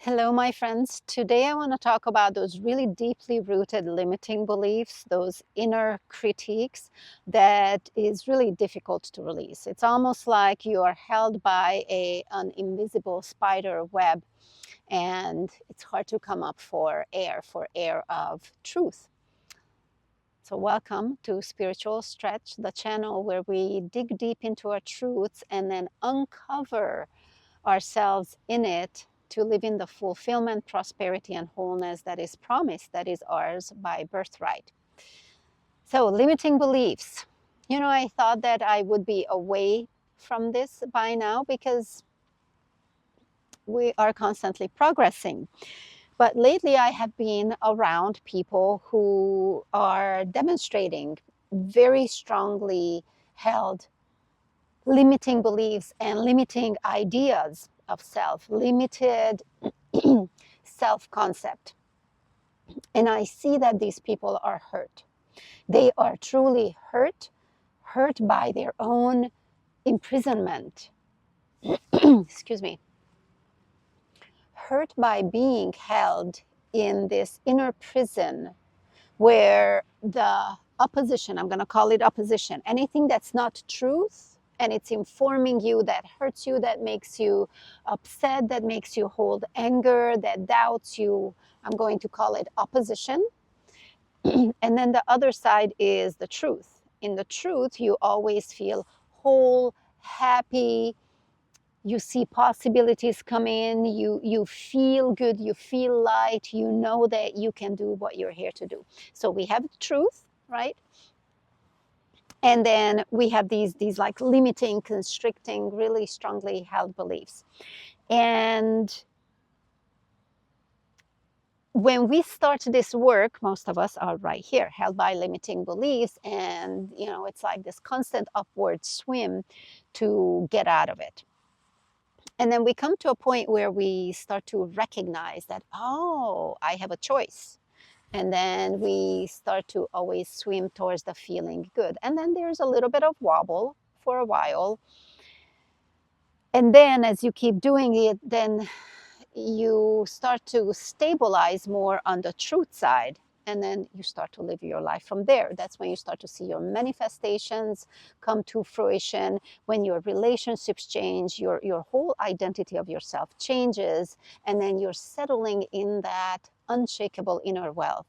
Hello, my friends. Today I want to talk about those really deeply rooted limiting beliefs, those inner critiques that is really difficult to release. It's almost like you are held by an invisible spider web, and it's hard to come up for air of truth. So welcome to Spiritual Stretch, the channel where we dig deep into our truths and then uncover ourselves in it to live in the fulfillment, prosperity, and wholeness that is promised, that is ours by birthright. So, limiting beliefs. I thought that I would be away from this by now because we are constantly progressing. But lately, I have been around people who are demonstrating very strongly held limiting beliefs and limiting ideas of self, limited self concept. And I see that these people are hurt. They are truly hurt by their own imprisonment. Excuse me. Hurt by being held in this inner prison where the opposition, I'm going to call it opposition, anything that's not truth and it's informing you, that hurts you, that makes you upset, that makes you hold anger, that doubts you, I'm going to call it opposition. And then the other side is the truth. In the truth, you always feel whole, happy, you see possibilities come in, you feel good, you feel light, you know that you can do what you're here to do. So we have the truth, right? And then we have these like limiting, constricting, really strongly held beliefs. And when we start this work, most of us are right here, held by limiting beliefs, and it's like this constant upward swim to get out of it. And then we come to a point where we start to recognize that, oh, I have a choice. And then we start to always swim towards the feeling good. And then there's a little bit of wobble for a while. And then as you keep doing it, then you start to stabilize more on the truth side. And then you start to live your life from there. That's when you start to see your manifestations come to fruition, when your relationships change, your whole identity of yourself changes, and then you're settling in that unshakable inner wealth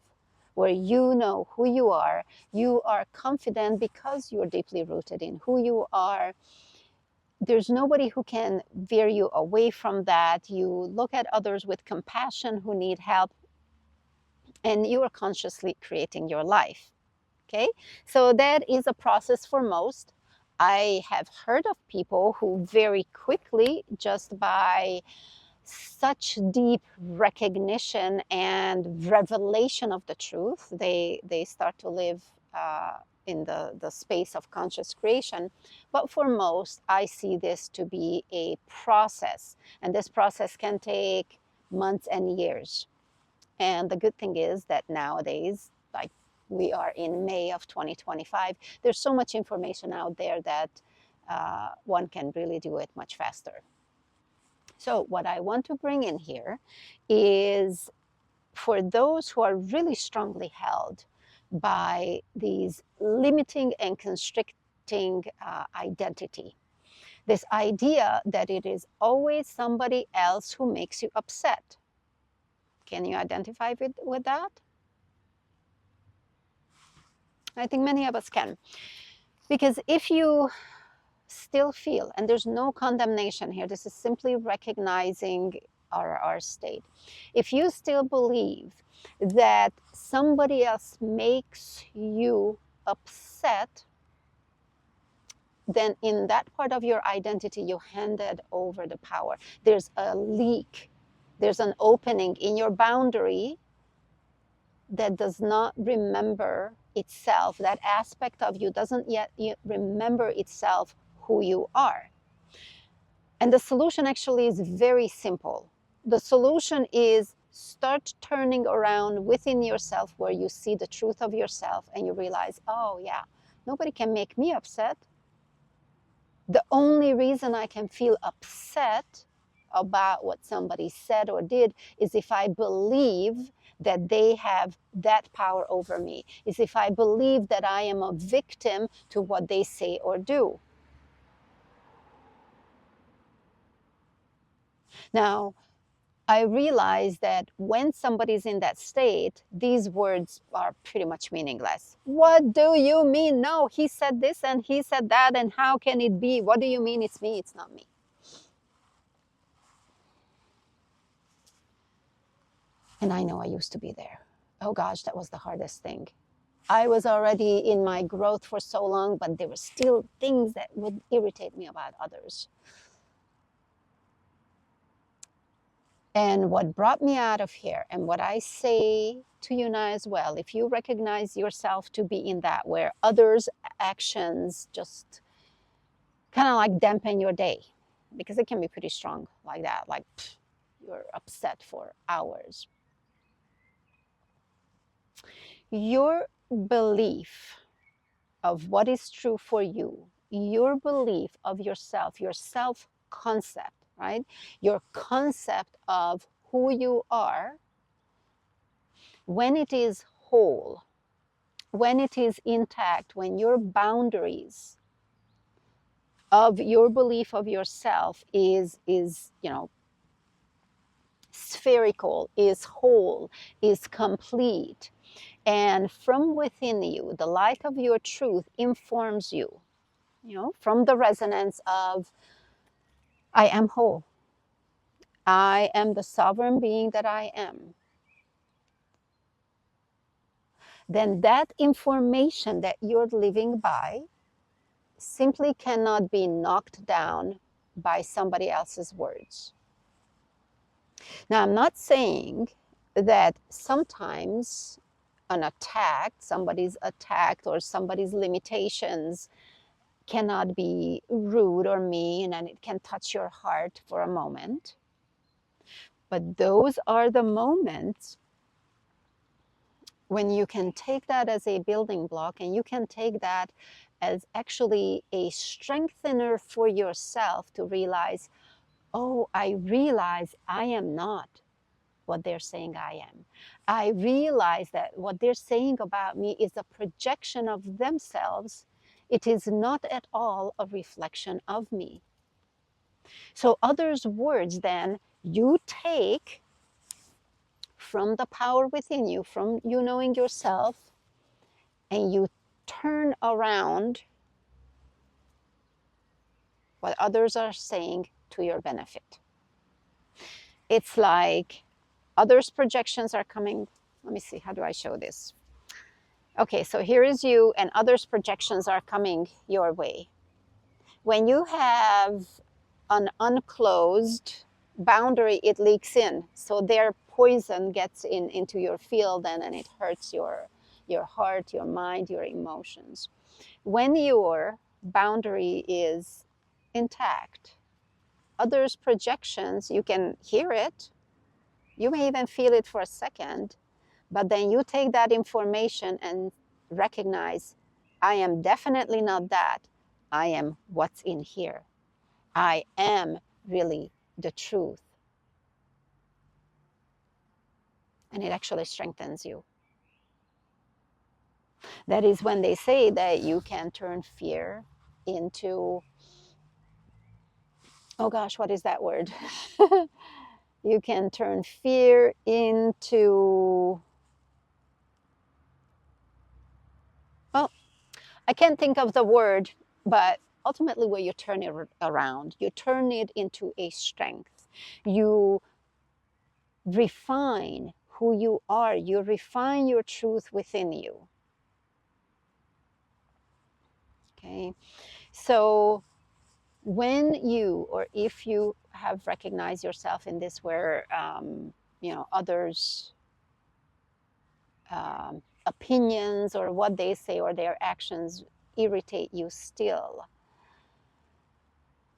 where you know who you are confident because you're deeply rooted in who you are. There's nobody who can veer you away from that. You look at others with compassion who need help, and you are consciously creating your life. Okay, so that is a process for most. I have heard of people who very quickly, just by such deep recognition and revelation of the truth, they start to live in the space of conscious creation. But for most, I see this to be a process, and this process can take months and years. And the good thing is that nowadays, like we are in May of 2025, there's so much information out there that one can really do it much faster. So what I want to bring in here is for those who are really strongly held by these limiting and constricting identity, this idea that it is always somebody else who makes you upset. Can you identify with that? I think many of us can. Because if you still feel, and there's no condemnation here, this is simply recognizing our state. If you still believe that somebody else makes you upset, then in that part of your identity, you handed over the power. There's a leak, there's an opening in your boundary that does not remember itself. That aspect of you doesn't yet remember itself who you are. And the solution actually is very simple. The solution is start turning around within yourself where you see the truth of yourself and you realize, oh yeah, nobody can make me upset. The only reason I can feel upset about what somebody said or did is if I believe that they have that power over me, is if I believe that I am a victim to what they say or do. Now, I realize that when somebody's in that state, these words are pretty much meaningless. What do you mean? No, he said this and he said that, and how can it be? What do you mean it's me? It's not me. And I know I used to be there. Oh gosh, that was the hardest thing. I was already in my growth for so long, but there were still things that would irritate me about others. And what brought me out of here, and what I say to you now as well, if you recognize yourself to be in that, where others' actions just kind of like dampen your day, because it can be pretty strong like that, like you're upset for hours. Your belief of what is true for you, your belief of yourself, your self concept, right? Your concept of who you are, when it is whole, when it is intact, when your boundaries of your belief of yourself is spherical, is whole, is complete, and from within you the light of your truth informs you, from the resonance of I am whole, I am the sovereign being that I am, then that information that you're living by simply cannot be knocked down by somebody else's words. Now, I'm not saying that sometimes somebody's attacked or somebody's limitations cannot be rude or mean and it can touch your heart for a moment. But those are the moments when you can take that as a building block, and you can take that as actually a strengthener for yourself to realize, oh, I realize I am not what they're saying I am. I realize that what they're saying about me is a projection of themselves. It is not at all a reflection of me. So others' words then you take from the power within you, from you knowing yourself, and you turn around what others are saying to your benefit. It's like others' projections are coming. Let me see, how do I show this? Okay, so here is you, and others' projections are coming your way. When you have an unclosed boundary, it leaks in. So their poison gets into your field, and it hurts your heart, your mind, your emotions. When your boundary is intact, others' projections, you can hear it. You may even feel it for a second, but then you take that information and recognize, I am definitely not that. I am what's in here. I am really the truth. And it actually strengthens you. That is when they say that you can turn fear into, oh gosh, what is that word? You can turn fear into, well, I can't think of the word, but ultimately where you turn it around, you turn it into a strength. You refine who you are. You refine your truth within you. Okay, so when you, or if you have recognized yourself in this, where others' opinions or what they say or their actions irritate you still,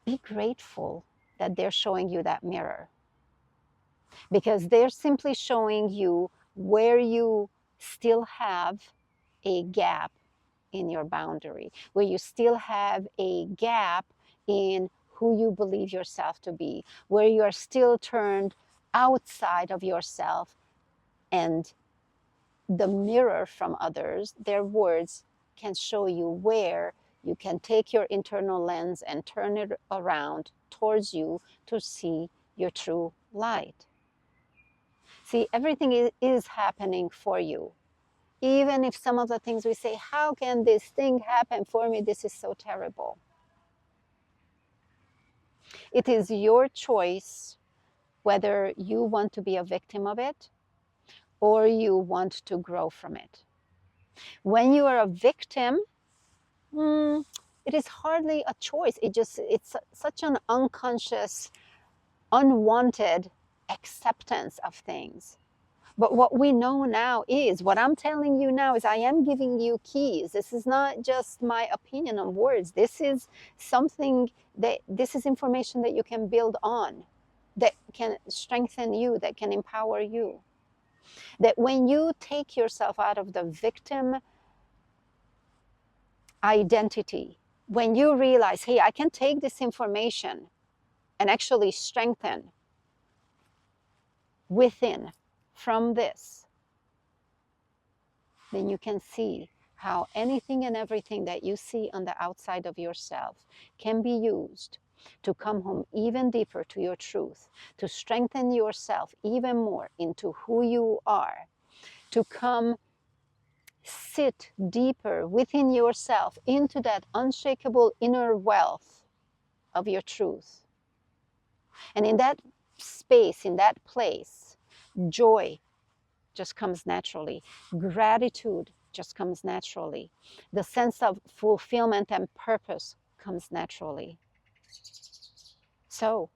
be grateful that they're showing you that mirror, because they're simply showing you where you still have a gap in your boundary, where you still have a gap in who you believe yourself to be, where you are still turned outside of yourself, and the mirror from others, their words, can show you where you can take your internal lens and turn it around towards you to see your true light. See, everything is happening for you. Even if some of the things we say, how can this thing happen for me? This is so terrible. It is your choice whether you want to be a victim of it or you want to grow from it. When you are a victim, it is hardly a choice. It's such an unconscious, unwanted acceptance of things. But what we know now is, what I'm telling you now is, I am giving you keys. This is not just my opinion on words. This is something this is information that you can build on, that can strengthen you, that can empower you. That when you take yourself out of the victim identity, when you realize, hey, I can take this information and actually strengthen within from this, then you can see how anything and everything that you see on the outside of yourself can be used to come home even deeper to your truth, to strengthen yourself even more into who you are, to come sit deeper within yourself into that unshakable inner wealth of your truth. And in that space, in that place, joy just comes naturally. Gratitude just comes naturally. The sense of fulfillment and purpose comes naturally. So,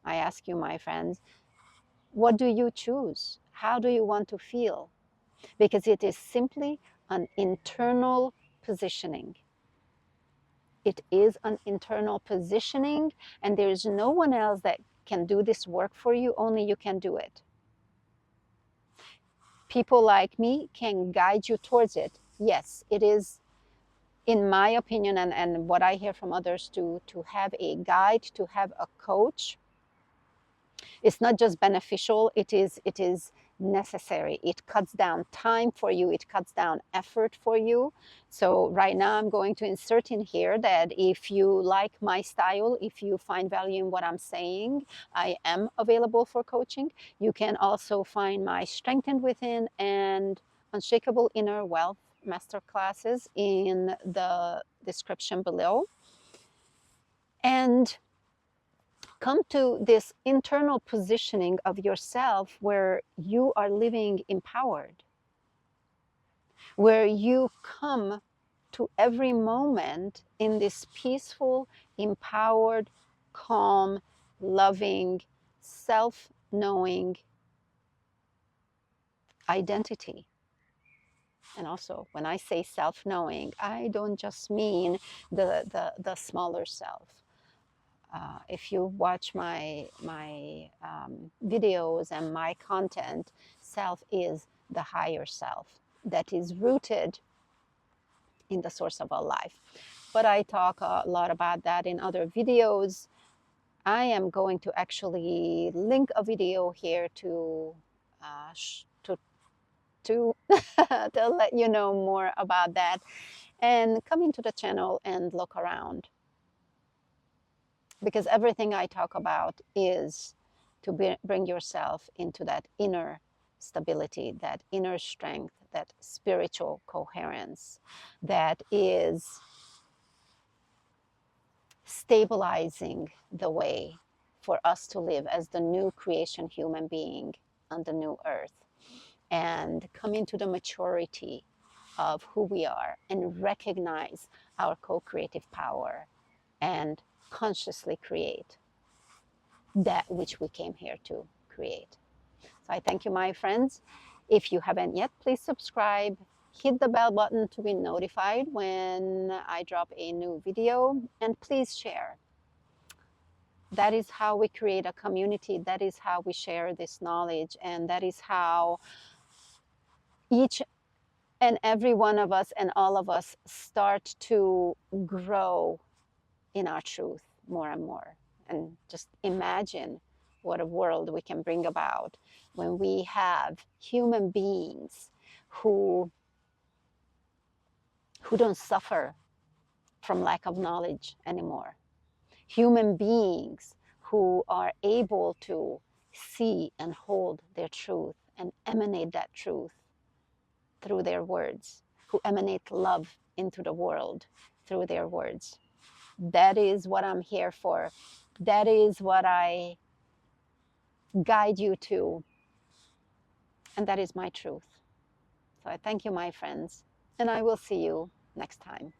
I ask you, my friends, what do you choose? How do you want to feel? Because it is simply an internal positioning. It is an internal positioning, and there is no one else that can do this work for you, only you can do it. People like me can guide you towards it. Yes, it is, in my opinion, and what I hear from others, to have a guide, to have a coach. It's not just beneficial, it is necessary. It cuts down time for you, it cuts down effort for you. So right now I'm going to insert in here that if you like my style, if you find value in what I'm saying, I am available for coaching. You can also find my Strengthened Within and Unshakable Inner Wealth masterclasses in the description below. And come to this internal positioning of yourself where you are living empowered, where you come to every moment in this peaceful, empowered, calm, loving, self-knowing identity. And also, when I say self-knowing, I don't just mean the smaller self. If you watch my videos and my content, self is the higher self that is rooted in the source of our life. But I talk a lot about that in other videos. I am going to actually link a video here to to let you know more about that, and come into the channel and look around. Because everything I talk about is to bring yourself into that inner stability, that inner strength, that spiritual coherence that is stabilizing the way for us to live as the new creation human being on the new earth, and come into the maturity of who we are and recognize our co-creative power and consciously create that which we came here to create. So I thank you, my friends. If you haven't yet, please subscribe, hit the bell button to be notified when I drop a new video, and please share. That is how we create a community. That is how we share this knowledge, and that is how each and every one of us and all of us start to grow in our truth more and more. And just imagine what a world we can bring about when we have human beings who don't suffer from lack of knowledge anymore. Human beings who are able to see and hold their truth and emanate that truth through their words, who emanate love into the world through their words. That is what I'm here for. That is what I guide you to. And that is my truth. So I thank you, my friends, and I will see you next time.